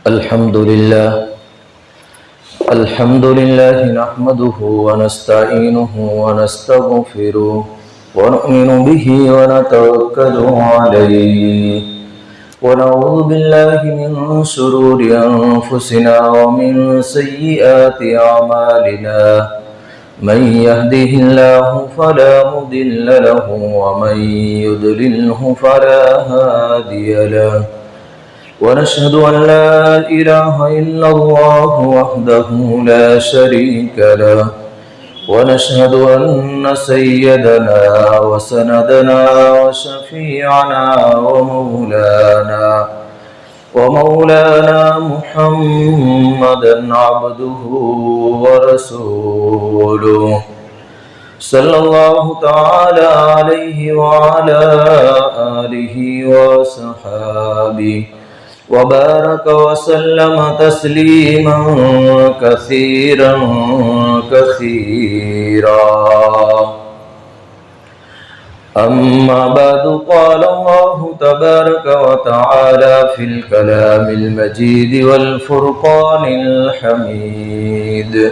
الحمد لله نحمده ونستعينه ونستغفره ونؤمن به ونتوكل عليه ونعوذ بالله من شرور أنفسنا ومن سيئات أعمالنا من يهده الله فلا مضل له ومن يضلله فلا هادي له ونشهد أن لا إله إلا الله وحده لا شريك له ونشهد أن سيدنا وسندنا وشفيعنا ومولانا محمدا عبده ورسوله صلى الله تعالى عليه وعلى آله وصحابه وبارك وسلم تسليما كثيرا أما بعد قال الله تبارك وتعالى في الكلام المجيد والفرقان الحميد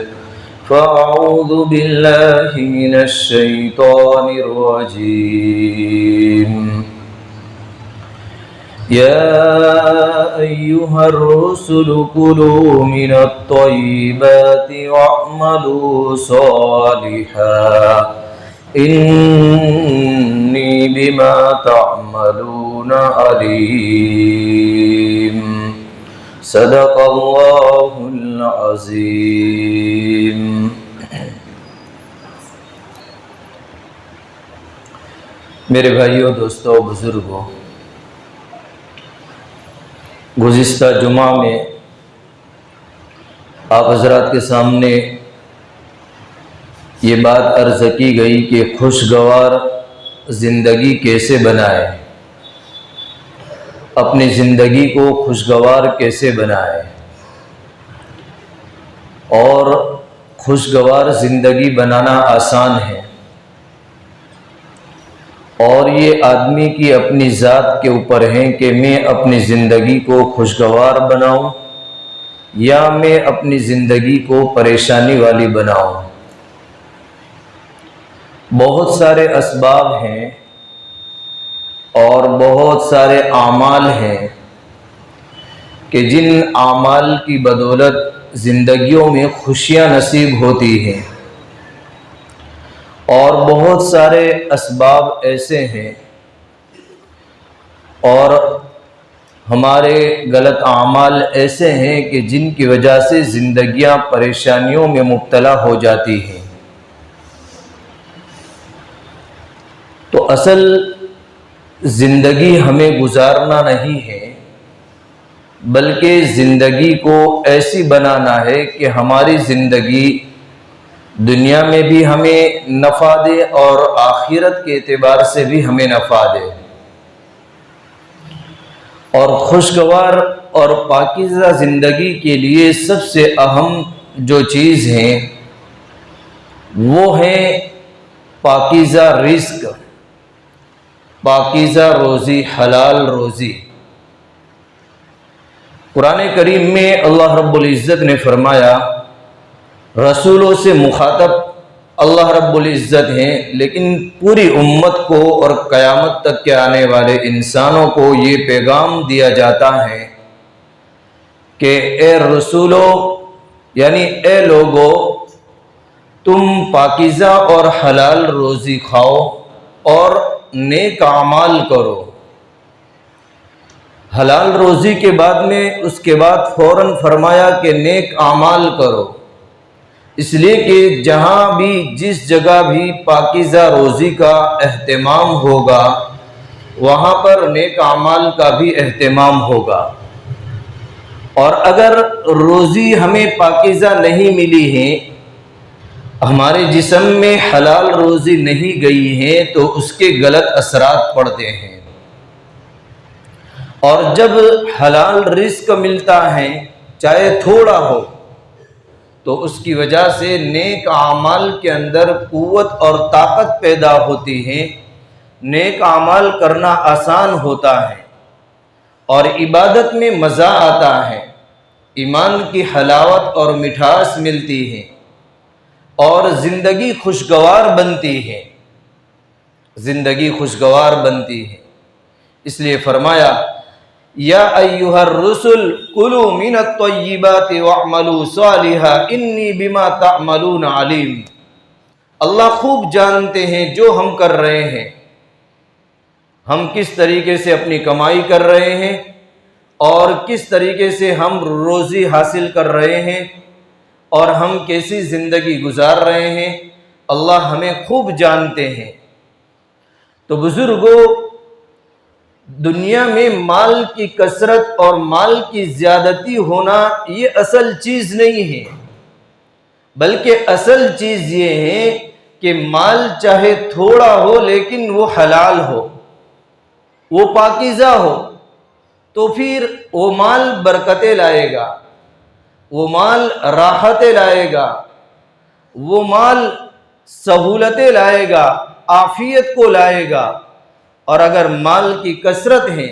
فأعوذ بالله من الشيطان الرجيم يا أيها الرسل كلوا من الطيبات واعملوا صالحا إني بما تعملون عليم صدق الله العظيم. میرے بھائیوں، دوستوں، بزرگوں، گزشتہ جمعہ میں آپ حضرات کے سامنے یہ بات عرض کی گئی کہ خوشگوار زندگی کیسے بنائے، اپنی زندگی کو خوشگوار کیسے بنائے. اور خوشگوار زندگی بنانا آسان ہے، اور یہ آدمی کی اپنی ذات کے اوپر ہے کہ میں اپنی زندگی کو خوشگوار بناؤں یا میں اپنی زندگی کو پریشانی والی بناؤں. بہت سارے اسباب ہیں اور بہت سارے اعمال ہیں کہ جن اعمال کی بدولت زندگیوں میں خوشیاں نصیب ہوتی ہیں، اور بہت سارے اسباب ایسے ہیں اور ہمارے غلط اعمال ایسے ہیں کہ جن کی وجہ سے زندگیاں پریشانیوں میں مبتلا ہو جاتی ہیں. تو اصل زندگی ہمیں گزارنا نہیں ہے، بلکہ زندگی کو ایسی بنانا ہے کہ ہماری زندگی دنیا میں بھی ہمیں نفع دے اور آخرت کے اعتبار سے بھی ہمیں نفع دے. اور خوشگوار اور پاکیزہ زندگی کے لیے سب سے اہم جو چیز ہیں وہ ہیں پاکیزہ رزق، پاکیزہ روزی، حلال روزی. قرآن کریم میں اللہ رب العزت نے فرمایا، رسولوں سے مخاطب اللہ رب العزت ہیں، لیکن پوری امت کو اور قیامت تک کے آنے والے انسانوں کو یہ پیغام دیا جاتا ہے کہ اے رسولوں، یعنی اے لوگو، تم پاکیزہ اور حلال روزی کھاؤ اور نیک اعمال کرو. حلال روزی کے بعد میں اس کے بعد فوراً فرمایا کہ نیک اعمال کرو، اس لیے کہ جہاں بھی جس جگہ بھی پاکیزہ روزی کا اہتمام ہوگا وہاں پر نیک اعمال کا بھی اہتمام ہوگا. اور اگر روزی ہمیں پاکیزہ نہیں ملی ہے، ہمارے جسم میں حلال روزی نہیں گئی ہے، تو اس کے غلط اثرات پڑتے ہیں. اور جب حلال رزق ملتا ہے چاہے تھوڑا ہو تو اس کی وجہ سے نیک اعمال کے اندر قوت اور طاقت پیدا ہوتی ہے، نیک اعمال کرنا آسان ہوتا ہے اور عبادت میں مزہ آتا ہے. ایمان کی حلاوت اور مٹھاس ملتی ہے اور زندگی خوشگوار بنتی ہے، زندگی خوشگوار بنتی ہے۔ اس لیے فرمایا یا ایھا الرسل کلوا من الطیبات واعملوا صالحا انی بما تعملون علیم۔ اللہ خوب جانتے ہیں جو ہم کر رہے ہیں، ہم کس طریقے سے اپنی کمائی کر رہے ہیں اور کس طریقے سے ہم روزی حاصل کر رہے ہیں اور ہم کیسی زندگی گزار رہے ہیں، اللہ ہمیں خوب جانتے ہیں۔ تو بزرگوں، دنیا میں مال کی کثرت اور مال کی زیادتی ہونا یہ اصل چیز نہیں ہے، بلکہ اصل چیز یہ ہے کہ مال چاہے تھوڑا ہو لیکن وہ حلال ہو، وہ پاکیزہ ہو، تو پھر وہ مال برکتیں لائے گا، وہ مال راحتیں لائے گا، وہ مال سہولتیں لائے گا، عافیت کو لائے گا۔ اور اگر مال کی کثرت ہے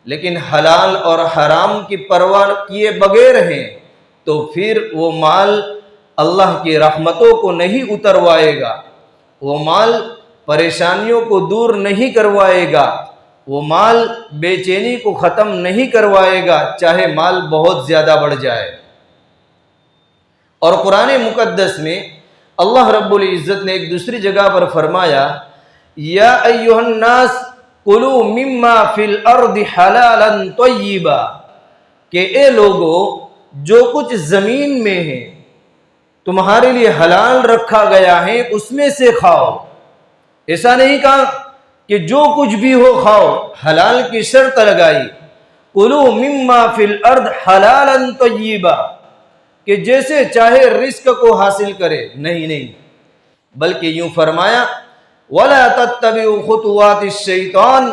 لیکن حلال اور حرام کی پرواہ کیے بغیر ہیں تو پھر وہ مال اللہ کی رحمتوں کو نہیں اتروائے گا، وہ مال پریشانیوں کو دور نہیں کروائے گا، وہ مال بے چینی کو ختم نہیں کروائے گا، چاہے مال بہت زیادہ بڑھ جائے۔ اور قرآن مقدس میں اللہ رب العزت نے ایک دوسری جگہ پر فرمایا یا ایھا الناس کلوا مما فی الارض حلالا طیبا، کہ اے لوگو جو کچھ زمین میں ہے تمہارے لیے حلال رکھا گیا ہے اس میں سے کھاؤ۔ ایسا نہیں کہا کہ جو کچھ بھی ہو کھاؤ، حلال کی شرط لگائی، کلوا مما فی الارض حلالا طیبا، کہ جیسے چاہے رزق کو حاصل کرے، نہیں، بلکہ یوں فرمایا وَلَا تَتَّبِعُوا خُطُوَاتِ الشَّيْطَانِ،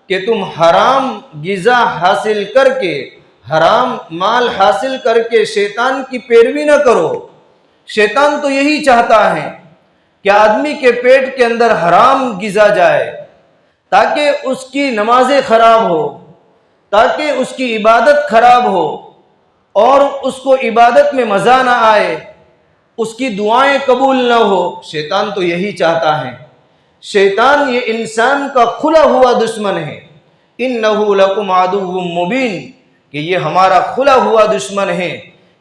کہ تم حرام غذا حاصل کر کے، حرام مال حاصل کر کے شیطان کی پیروی نہ کرو۔ شیطان تو یہی چاہتا ہے کہ آدمی کے پیٹ کے اندر حرام غذا جائے تاکہ اس کی نمازیں خراب ہو، تاکہ اس کی عبادت خراب ہو اور اس کو عبادت میں مزہ نہ آئے، اس کی دعائیں قبول نہ ہو۔ شیطان تو یہی چاہتا ہے۔ شیطان یہ انسان کا کھلا ہوا دشمن ہے، اِنَّهُ لَكُمْ عَدُوٌّ مُّبِينٌ، کہ یہ ہمارا کھلا ہوا دشمن ہے،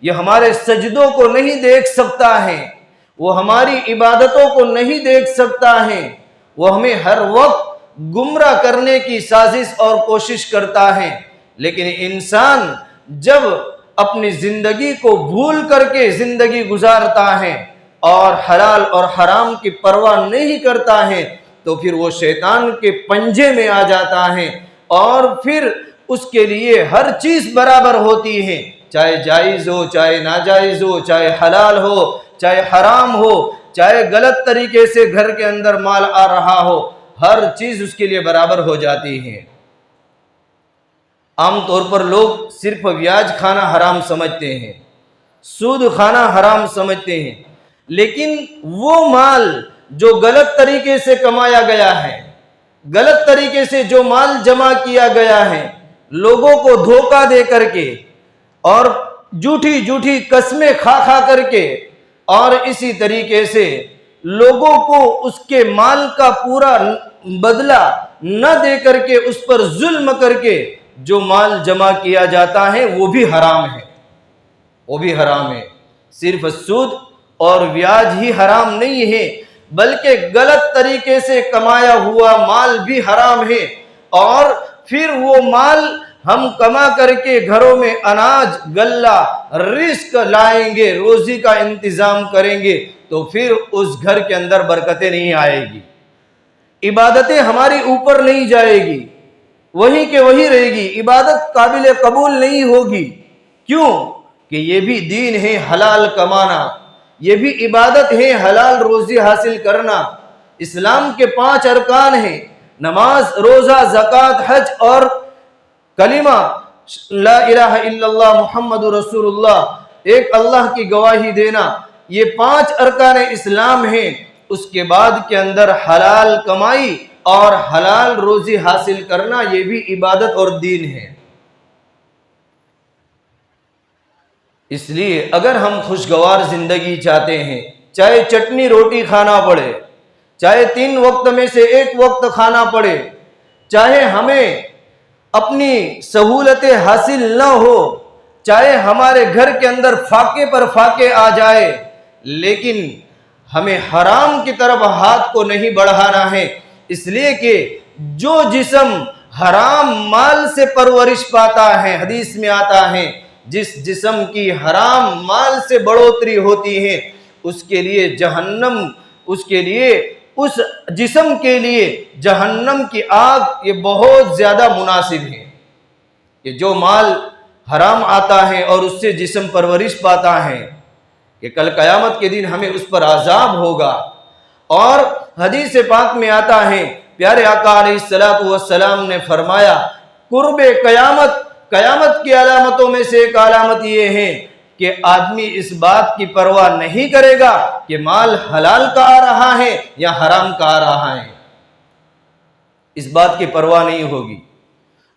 یہ ہمارے سجدوں کو نہیں دیکھ سکتا ہے، وہ ہماری عبادتوں کو نہیں دیکھ سکتا ہے، وہ ہمیں ہر وقت گمراہ کرنے کی سازش اور کوشش کرتا ہے۔ لیکن انسان جب اپنی زندگی کو بھول کر کے زندگی گزارتا ہے اور حلال اور حرام کی پرواہ نہیں کرتا ہے تو پھر وہ شیطان کے پنجے میں آ جاتا ہے، اور پھر اس کے لیے ہر چیز برابر ہوتی ہے، چاہے جائز ہو، چاہے ناجائز ہو، چاہے حلال ہو، چاہے حرام ہو، چاہے غلط طریقے سے گھر کے اندر مال آ رہا ہو، ہر چیز اس کے لیے برابر ہو جاتی ہے۔ عام طور پر لوگ صرف بیاج کھانا حرام سمجھتے ہیں، سود کھانا حرام سمجھتے ہیں، لیکن وہ مال جو غلط طریقے سے کمایا گیا ہے، غلط طریقے سے جو مال جمع کیا گیا ہے، لوگوں کو دھوکہ دے کر کے اور جھوٹی قسمیں کھا کر کے اور اسی طریقے سے لوگوں کو اس کے مال کا پورا بدلہ نہ دے کر کے اس پر ظلم کر کے جو مال جمع کیا جاتا ہے وہ بھی حرام ہے، وہ بھی حرام ہے۔ صرف سود اور بیاج ہی حرام نہیں ہے بلکہ غلط طریقے سے کمایا ہوا مال بھی حرام ہے، اور پھر وہ مال ہم کما کر کے گھروں میں اناج غلہ رزق لائیں گے، روزی کا انتظام کریں گے تو پھر اس گھر کے اندر برکتیں نہیں آئے گی، عبادتیں ہماری اوپر نہیں جائے گی، وہی کہ وہی رہے گی، عبادت قابل قبول نہیں ہوگی۔ کیوں کہ یہ بھی دین ہے حلال کمانا، یہ بھی عبادت ہے حلال روزی حاصل کرنا۔ اسلام کے 5 ارکان ہیں، نماز، روزہ، زکوٰۃ، حج اور کلمہ لا الہ الا اللہ محمد رسول اللہ، ایک اللہ کی گواہی دینا، یہ 5 ارکان اسلام ہیں۔ اس کے بعد کے اندر حلال کمائی اور حلال روزی حاصل کرنا یہ بھی عبادت اور دین ہے۔ اس لیے اگر ہم خوشگوار زندگی چاہتے ہیں، چاہے چٹنی روٹی کھانا پڑے، چاہے 3 وقت میں سے 1 وقت کھانا پڑے، چاہے ہمیں اپنی سہولتیں حاصل نہ ہو، چاہے ہمارے گھر کے اندر فاقے پر فاقے آ جائے، لیکن ہمیں حرام کی طرف ہاتھ کو نہیں بڑھانا ہے، اس لیے کہ جو جسم حرام مال سے پرورش پاتا ہے، حدیث میں آتا ہے جس جسم کی حرام مال سے بڑھوتری ہوتی ہے اس کے لیے جہنم، اس جسم کے لیے جہنم کی آگ یہ بہت زیادہ مناسب ہے کہ جو مال حرام آتا ہے اور اس سے جسم پرورش پاتا ہے کہ کل قیامت کے دن ہمیں اس پر عذاب ہوگا۔ اور حدیث پاک میں آتا ہے، پیارے آقا علیہ السلام نے فرمایا، قرب قیامت کی علامتوں میں سے ایک علامت یہ ہے کہ آدمی اس بات کی پرواہ نہیں کرے گا کہ مال حلال کا آ رہا ہے یا حرام کا آ رہا ہے، اس بات کی پرواہ نہیں ہوگی۔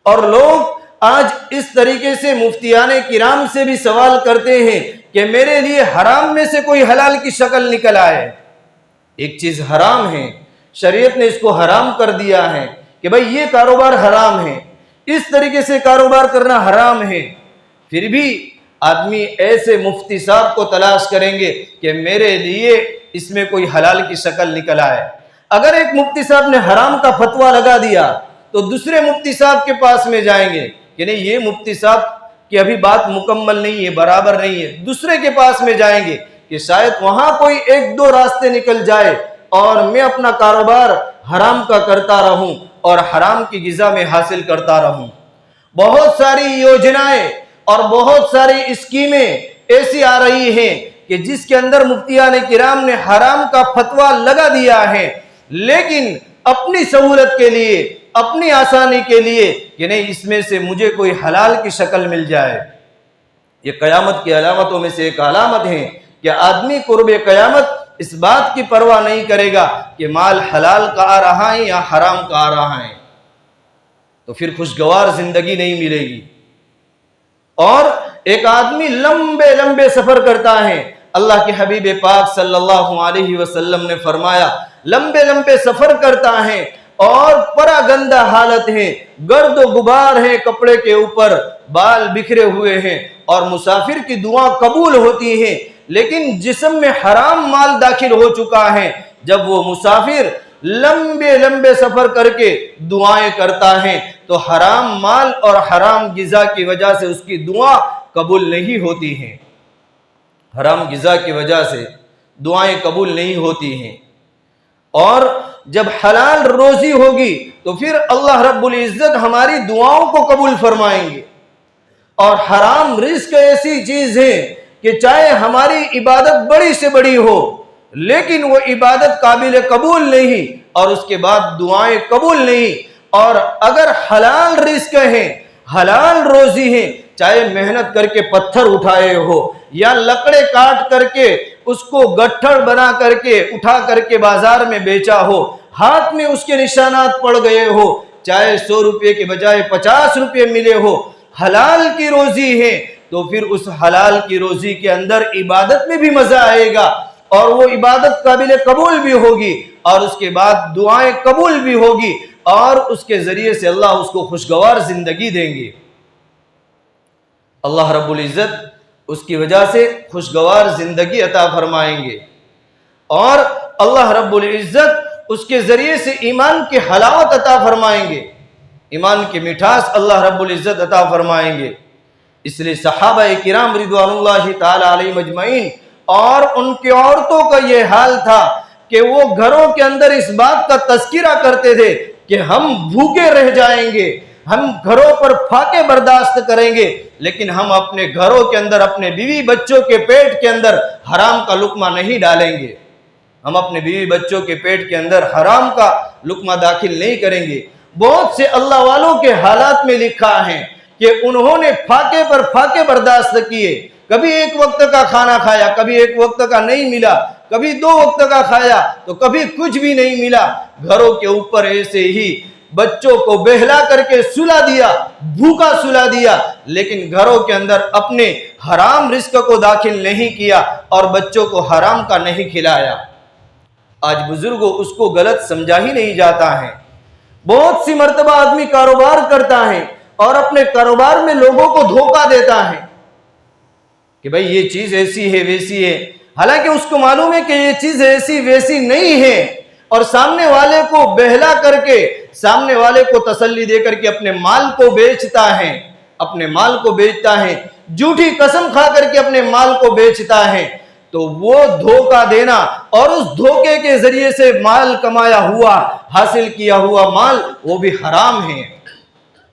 اور لوگ آج اس طریقے سے مفتیان کرام سے بھی سوال کرتے ہیں کہ میرے لیے حرام میں سے کوئی حلال کی شکل نکل آئے۔ ایک چیز حرام ہے، شریعت نے اس کو حرام کر دیا ہے کہ بھئی یہ کاروبار حرام ہے، اس طریقے سے کاروبار کرنا حرام ہے، پھر بھی آدمی ایسے مفتی صاحب کو تلاش کریں گے کہ میرے لیے اس میں کوئی حلال کی شکل نکل آئے۔ اگر ایک مفتی صاحب نے حرام کا فتویٰ لگا دیا تو دوسرے مفتی صاحب کے پاس میں جائیں گے کہ نہیں یہ مفتی صاحب کی ابھی بات مکمل نہیں ہے، برابر نہیں ہے، دوسرے کے پاس میں جائیں گے کہ شاید وہاں کوئی 1-2 راستے نکل جائے اور میں اپنا کاروبار حرام کا کرتا رہوں اور حرام کی غذا میں حاصل کرتا رہوں۔ بہت ساری یوجنائیں اور بہت ساری اسکیمیں ایسی آ رہی ہیں کہ جس کے اندر مفتیان کرام نے حرام کا فتویٰ لگا دیا ہے، لیکن اپنی سہولت کے لیے، اپنی آسانی کے لیے کہ نہیں اس میں سے مجھے کوئی حلال کی شکل مل جائے۔ یہ قیامت کی علامتوں میں سے ایک علامت ہے کہ آدمی قرب قیامت اس بات کی پرواہ نہیں کرے گا کہ مال حلال کا آ رہا ہے یا حرام کا آ رہا ہے، تو پھر خوشگوار زندگی نہیں ملے گی۔ اور ایک آدمی لمبے لمبے سفر کرتا ہے، اللہ کے حبیب پاک صلی اللہ علیہ وسلم نے فرمایا لمبے لمبے سفر کرتا ہے اور پرا گندہ حالت ہے، گرد و غبار ہے کپڑے کے اوپر، بال بکھرے ہوئے ہیں، اور مسافر کی دعا قبول ہوتی ہے، لیکن جسم میں حرام مال داخل ہو چکا ہے۔ جب وہ مسافر لمبے لمبے سفر کر کے دعائیں کرتا ہے تو حرام مال اور حرام غذا کی وجہ سے اس کی دعا قبول نہیں ہوتی ہیں، حرام غذا کی وجہ سے دعائیں قبول نہیں ہوتی ہیں۔ اور جب حلال روزی ہوگی تو پھر اللہ رب العزت ہماری دعاؤں کو قبول فرمائیں گے۔ اور حرام رزق ایسی چیز ہے کہ چاہے ہماری عبادت بڑی سے بڑی ہو لیکن وہ عبادت قابل قبول نہیں اور اس کے بعد دعائیں قبول نہیں۔ اور اگر حلال رزق ہے، حلال روزی ہے، چاہے محنت کر کے پتھر اٹھائے ہو یا لکڑے کاٹ کر کے اس کو گٹھڑ بنا کر کے اٹھا کر کے بازار میں بیچا ہو، ہاتھ میں اس کے نشانات پڑ گئے ہو، چاہے 100 روپے کے بجائے 50 روپے ملے ہو، حلال کی روزی ہے تو پھر اس حلال کی روزی کے اندر عبادت میں بھی مزہ آئے گا اور وہ عبادت قابل قبول بھی ہوگی اور اس کے بعد دعائیں قبول بھی ہوگی اور اس کے ذریعے سے اللہ اس کو خوشگوار زندگی دیں گے۔ اللہ رب العزت اس کی وجہ سے خوشگوار زندگی عطا فرمائیں گے اور اللہ رب العزت اس کے ذریعے سے ایمان کی حلاوت عطا فرمائیں گے، ایمان کی مٹھاس اللہ رب العزت عطا فرمائیں گے۔ اس لیے صحابہ کرام رضوان اللہ تعالی علیہم اجمعین اور ان کی عورتوں کا یہ حال تھا کہ وہ گھروں کے اندر اس بات کا تذکرہ کرتے تھے کہ ہم بھوکے رہ جائیں گے، ہم گھروں پر فاقے برداشت کریں گے لیکن ہم اپنے گھروں کے اندر اپنے بیوی بچوں کے پیٹ کے اندر حرام کا لقمہ نہیں ڈالیں گے، ہم اپنے بیوی بچوں کے پیٹ کے اندر حرام کا لقمہ داخل نہیں کریں گے۔ بہت سے اللہ والوں کے حالات میں لکھا ہے کہ انہوں نے فاقے پر فاقے برداشت کیے، کبھی 1 وقت کا کھانا کھایا، کبھی 1 وقت کا نہیں ملا، کبھی 2 وقت کا کھایا تو کبھی کچھ بھی نہیں ملا، گھروں کے اوپر ایسے ہی بچوں کو بہلا کر کے سلا دیا، بھوکا سلا دیا، لیکن گھروں کے اندر اپنے حرام رزق کو داخل نہیں کیا اور بچوں کو حرام کا نہیں کھلایا۔ آج بزرگوں اس کو غلط سمجھا ہی نہیں جاتا ہے۔ بہت سی مرتبہ آدمی کاروبار کرتا ہے اور اپنے کاروبار میں لوگوں کو دھوکہ دیتا ہے کہ بھئی یہ چیز ایسی ہے ویسی ہے، حالانکہ اس کو معلوم ہے کہ یہ چیز ایسی ویسی نہیں ہے، اور سامنے والے کو بہلا کر کے، سامنے والے کو تسلی دے کر کے اپنے مال کو بیچتا ہے، اپنے مال کو بیچتا ہے، جھوٹی قسم کھا کر کے اپنے مال کو بیچتا ہے، تو وہ دھوکہ دینا اور اس دھوکے کے ذریعے سے مال کمایا ہوا، حاصل کیا ہوا مال، وہ بھی حرام ہے۔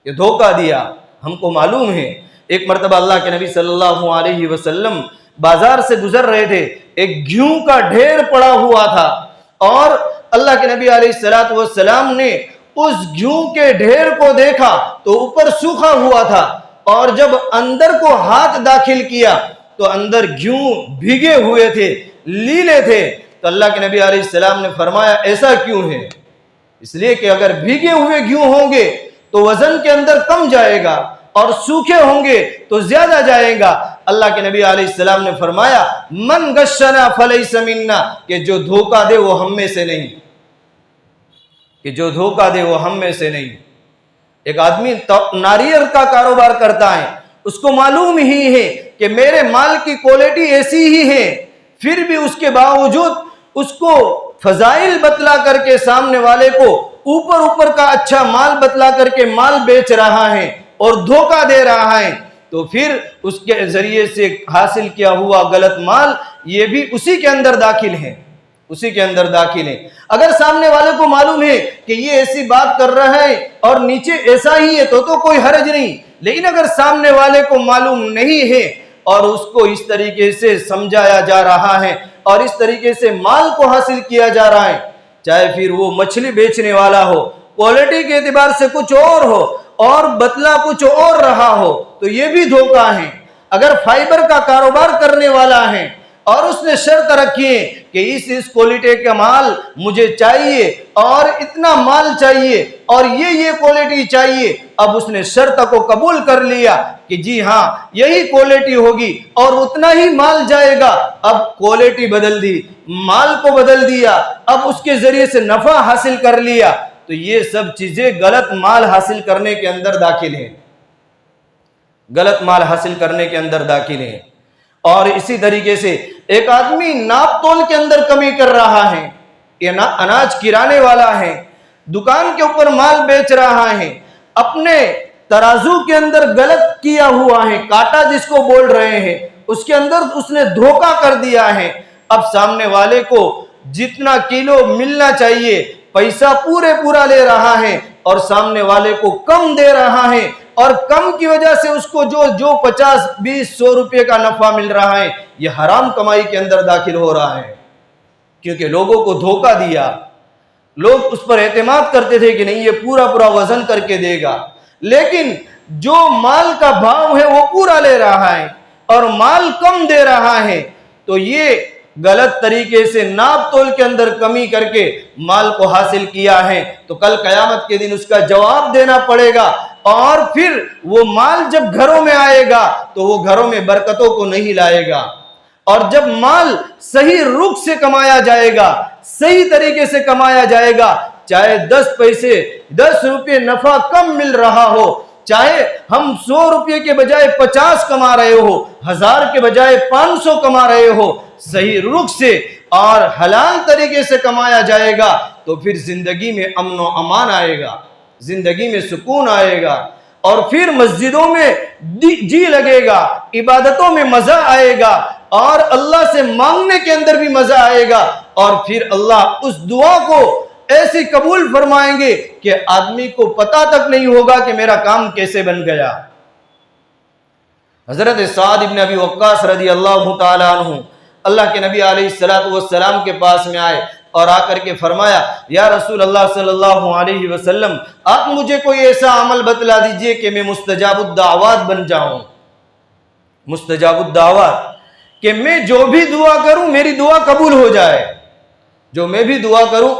یہ دھوکہ دیا، ہم کو معلوم ہے۔ ایک مرتبہ اللہ کے نبی صلی اللہ علیہ وسلم بازار سے گزر رہے تھے، ایک گیہوں کا ڈھیر پڑا ہوا تھا، اور اللہ کے نبی علیہ السلام نے اس گیہوں کے ڈھیر کو دیکھا تو اوپر سوکھا ہوا تھا، اور جب اندر کو ہاتھ داخل کیا تو اندر گیہوں بھیگے ہوئے تھے، لیلے تھے۔ تو اللہ کے نبی علیہ السلام نے فرمایا ایسا کیوں ہے؟ اس لیے کہ اگر بھیگے ہوئے گیہوں ہوں گے تو وزن کے اندر کم جائے گا، اور سوکھے ہوں گے تو زیادہ جائے گا۔ اللہ کے نبی علیہ السلام نے فرمایا من غشنا فلیس منا، کہ جو دھوکہ دے وہ ہم میں سے نہیں، کہ جو دھوکہ دے وہ ہم میں سے نہیں۔ ایک آدمی ناریل کا کاروبار کرتا ہے، اس کو معلوم ہی ہے کہ میرے مال کی کوالٹی ایسی ہی ہے، پھر بھی اس کے باوجود اس کو فضائل بتلا کر کے سامنے والے کو اوپر کا اچھا مال بتلا کر کے مال بیچ رہا ہے اور دھوکہ دے رہا ہے، تو پھر اس کے ذریعے سے حاصل کیا ہوا غلط مال یہ بھی اسی کے اندر داخل ہے، اسی کے اندر داخل ہے۔ اگر سامنے والے کو معلوم ہے کہ یہ ایسی بات کر رہا ہے اور نیچے ایسا ہی ہے تو کوئی حرج نہیں، لیکن اگر سامنے والے کو معلوم نہیں ہے اور اس کو اس طریقے سے سمجھایا جا رہا ہے اور اس طریقے سے مال کو حاصل کیا جا رہا ہے، چاہے پھر وہ مچھلی بیچنے والا ہو، کوالٹی کے اعتبار سے کچھ اور ہو اور بتلا کچھ اور رہا ہو، تو یہ بھی دھوکہ ہے۔ اگر فائبر کا کاروبار کرنے والا ہے اور اس نے شرط رکھی ہے کہ اس کوالٹی کا مال مجھے چاہیے اور اتنا مال چاہیے اور یہ کوالٹی چاہیے، اب اس نے شرط کو قبول کر لیا کہ جی ہاں یہی کوالٹی ہوگی اور اتنا ہی مال جائے گا، اب کوالٹی بدل دی، مال کو بدل دیا، اب اس کے ذریعے سے نفع حاصل کر لیا، تو یہ سب چیزیں غلط مال حاصل کرنے کے اندر داخل ہیں، غلط مال حاصل کرنے کے اندر داخل ہیں۔ اور اسی طریقے سے ایک آدمی ناپ تول کے اندر کمی کر رہا ہے، یہ اناج کرانے والا ہے، دکان کے اوپر مال بیچ رہا ہے، اپنے ترازو کے اندر غلط کیا ہوا ہے، کاٹا جس کو بول رہے ہیں، اس کے اندر اس نے دھوکہ کر دیا ہے، اب سامنے والے کو جتنا کلو ملنا چاہیے پیسہ پورا لے رہا ہے اور سامنے والے کو کم دے رہا ہے، اور کم کی وجہ سے اس کو جو 50 20 100 روپے کا نفع مل رہا ہے، یہ حرام کمائی کے اندر داخل ہو رہا ہے، کیونکہ لوگوں کو دھوکہ دیا۔ لوگ اس پر اعتماد کرتے تھے کہ نہیں یہ پورا وزن کر کے دے گا، لیکن جو مال کا بھاؤ ہے وہ پورا لے رہا ہے اور مال کم دے رہا ہے، تو یہ غلط طریقے سے ناپ تول کے اندر کمی کر کے مال کو حاصل کیا ہے، تو کل قیامت کے دن اس کا جواب دینا پڑے گا، اور پھر وہ مال جب گھروں میں آئے گا تو وہ گھروں میں برکتوں کو نہیں لائے گا۔ اور جب مال صحیح رخ سے کمایا جائے گا، صحیح طریقے سے کمایا جائے گا، چاہے 10 روپے نفع کم مل رہا ہو، چاہے ہم 100 روپے کے بجائے 50 کما رہے ہو، 1000 کے بجائے 500 کما رہے ہو، صحیح رخ سے اور حلال طریقے سے کمایا جائے گا، تو پھر زندگی میں امن و امان آئے گا، زندگی میں سکون آئے گا، اور پھر مسجدوں میں جی لگے گا، عبادتوں میں مزہ آئے گا، اور اللہ سے مانگنے کے اندر بھی مزہ آئے گا، اور پھر اللہ اس دعا کو ایسی قبول فرمائیں گے کہ آدمی کو پتہ تک نہیں ہوگا کہ میرا کام کیسے بن گیا۔ حضرت سعد بن ابی وقاص رضی اللہ تعالیٰ عنہ اللہ کے نبی علیہ السلام کے پاس میں آئے اور آ کر کے فرمایا یا رسول اللہ صلی اللہ علیہ وسلم، آپ مجھے کوئی ایسا عمل بتلا دیجئے کہ میں مستجاب الدعوات بن جاؤں، مستجاب الدعوات، کہ میں جو بھی دعا کروں میری دعا قبول ہو جائے، جو میں بھی دعا کروں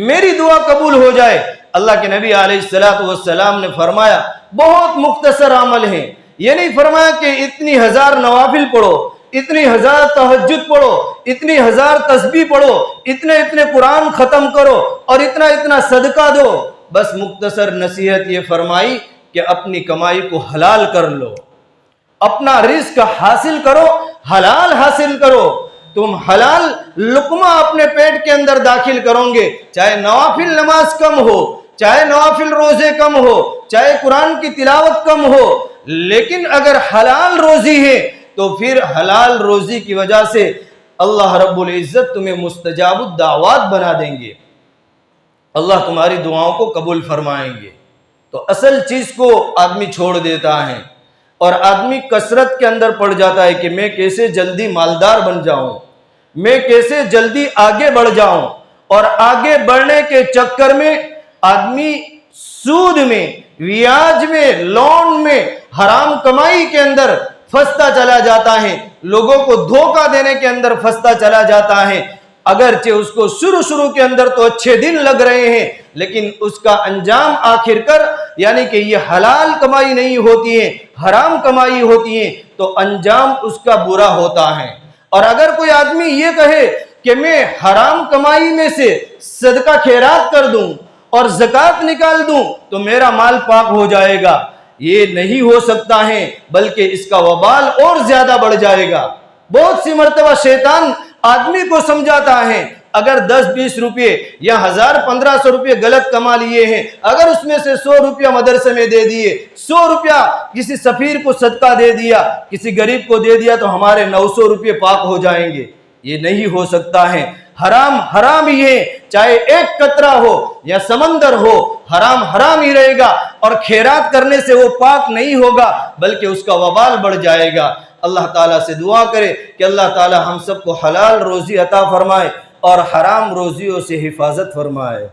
میری دعا قبول ہو جائے۔ اللہ کے نبی علیہ الصلوۃ والسلام نے فرمایا بہت مختصر عمل ہیں. یہ نہیں فرمایا کہ اتنی ہزار نوافل پڑھو، اتنی ہزار تہجد پڑھو، اتنی ہزار تسبیح پڑھو، اتنے قرآن ختم کرو اور اتنا صدقہ دو. بس مختصر نصیحت یہ فرمائی کہ اپنی کمائی کو حلال کر لو، اپنا رزق حاصل کرو، حلال حاصل کرو. تم حلال لقمہ اپنے پیٹ کے اندر داخل کرو گے، چاہے نوافل نماز کم ہو، چاہے نوافل روزے کم ہو، چاہے قرآن کی تلاوت کم ہو، لیکن اگر حلال روزی ہے تو پھر حلال روزی کی وجہ سے اللہ رب العزت تمہیں مستجاب الدعوات بنا دیں گے، اللہ تمہاری دعاؤں کو قبول فرمائیں گے. تو اصل چیز کو آدمی چھوڑ دیتا ہے اور آدمی کثرت کے اندر پڑ جاتا ہے کہ میں کیسے جلدی مالدار بن جاؤں، میں کیسے جلدی آگے بڑھ جاؤں. اور آگے بڑھنے کے چکر میں آدمی سود میں، بیاج میں، لون میں، حرام کمائی کے اندر پھنستا چلا جاتا ہے، لوگوں کو دھوکہ دینے کے اندر پھنستا چلا جاتا ہے. اگرچہ اس کو شروع کے اندر تو اچھے دن لگ رہے ہیں، لیکن اس کا انجام آخر کر یعنی کہ یہ حلال کمائی نہیں ہوتی ہے، حرام کمائی ہوتی ہے، تو انجام اس کا برا ہوتا ہے. اور اگر کوئی آدمی یہ کہے کہ میں حرام کمائی میں سے صدقہ خیرات کر دوں اور زکوٰۃ نکال دوں تو میرا مال پاک ہو جائے گا، یہ نہیں ہو سکتا ہے، بلکہ اس کا وبال اور زیادہ بڑھ جائے گا. بہت سی مرتبہ شیطان آدمی کو سمجھاتا ہے اگر 10-20 روپے یا 1000-1500 روپے غلط کما لیے ہیں، اگر اس میں سے 100 روپیہ مدرسے میں دے دیے، 100 روپیہ کسی سفیر کو صدقہ دے دیا، کسی غریب کو دے دیا تو ہمارے 900 روپے پاک ہو جائیں گے. یہ نہیں ہو سکتا ہے. حرام ہی ہے، چاہے ایک قطرہ ہو یا سمندر ہو، حرام ہی رہے گا، اور خیرات کرنے سے وہ پاک نہیں ہوگا بلکہ اس کا وبال بڑھ جائے گا. اللہ تعالیٰ سے دعا کرے کہ اللہ تعالیٰ ہم سب کو حلال روزی عطا فرمائے اور حرام روزیوں سے حفاظت فرمائے.